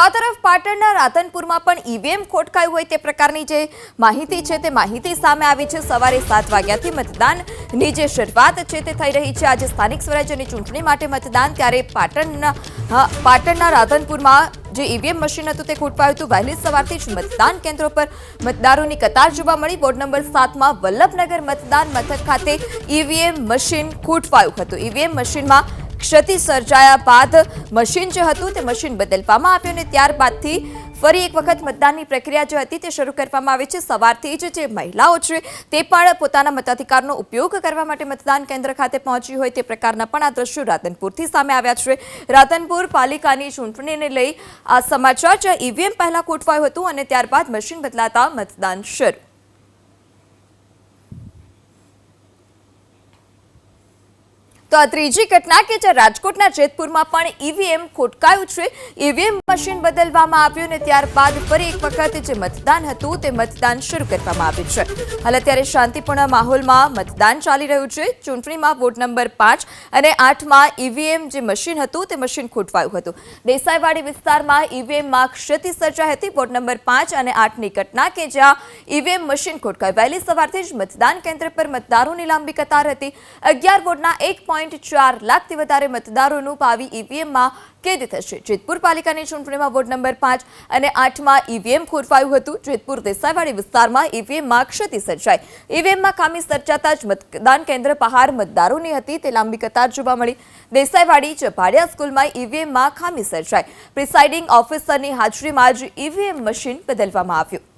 તો આ તરફ પાટણના રાધનપુરમાં પણ ઈવીએમ ખોટકાયું હોય તે પ્રકારની જે માહિતી છે તે માહિતી સામે આવી છે। સવારે 7 વાગ્યાથી મતદાનની જે શરૂઆત છે તે થઈ રહી છે। આજે સ્થાનિક સ્વરાજ્યની ચૂંટણી માટે મતદાન, ત્યારે પાટણના રાધનપુરમાં જે ઈવીએમ મશીન હતું તે ખોટવાયું હતું। વહેલી સવારથી જ મતદાન કેન્દ્રો પર મતદારોની કતાર જોવા મળી। વોર્ડ નંબર 7માં વલ્લભનગર મતદાન મથક ખાતે ઈવીએમ મશીન ખોટવાયું હતું। ઈવીએમ મશીનમાં ક્ષતિ સર્જાયા બાદ મશીન જે હતું તે મશીન બદલવામાં આવ્યું અને ત્યારબાદથી ફરી એક વખત મતદાનની પ્રક્રિયા જે હતી તે શરૂ કરવામાં આવી છે। સવારથી જ જે મહિલાઓ છે તે પણ પોતાના મતાધિકારનો ઉપયોગ કરવા માટે મતદાન કેન્દ્ર ખાતે પહોંચી હોય તે પ્રકારના પણ આ દ્રશ્યો રાધનપુરથી સામે આવ્યા છે। રાધનપુર પાલિકાની ચૂંટણીને લઈ આ સમાચાર, જ્યાં ઈવીએમ પહેલા ખોટવાયું હતું અને ત્યારબાદ મશીન બદલાતા મતદાન શરૂ। તો આ ત્રીજી ઘટના કે જે રાજકોટના જેતપુરમાં પણ ઈવીએમ ખોટકાયું છે। ઈવીએમ મશીન બદલવામાં આવ્યું અને ત્યારબાદ ફરી એક વખત જે મતદાન હતું તે મતદાન શરૂ કરવામાં આવ્યું છે। હાલ અત્યારે શાંતિપૂર્ણ માહોલમાં મતદાન ચાલી રહ્યું છે। ચૂંટણીમાં વોર્ડ નંબર 5 અને 8માં ઈવીએમ જે મશીન હતું તે મશીન ખોટવાયું હતું। દેસાઈવાડી વિસ્તારમાં ઈવીએમમાં ક્ષતિ સર્જાઈ હતી। વોર્ડ નંબર 5 અને 8ની ઘટના કે જ્યાં ઈવીએમ મશીન ખોટકાયું। વહેલી સવારથી જ મતદાન કેન્દ્ર પર મતદારોની લાંબી કતાર હતી। 11 વોર્ડના 1.4 લાખથી વધારે મતદારોનું ભાવિ ઈવીએમમાં કેદ થશે। જેતપુર પાલિકાની ચૂંટણીમાં વોર્ડ નંબર 5 અને 8માં ઈવીએમ ખોટવાયું હતું। જેતપુર દેસાઈવાડી વિસ્તારમાં ઈવીએમમાં ક્ષતિ સર્જાઈ। ઈવીએમમાં ખામી સર્જાતા જ મતદાન કેન્દ્ર બહાર મતદારોની હતી તે લાંબી કતાર જોવા મળી। દેસાઈવાડી ચપાડિયા સ્કૂલમાં ઈવીએમમાં ખામી સર્જાઈ। પ્રિસાઇડિંગ ઓફિસરની હાજરીમાં જ ઈવીએમ મશીન બદલવામાં આવ્યું।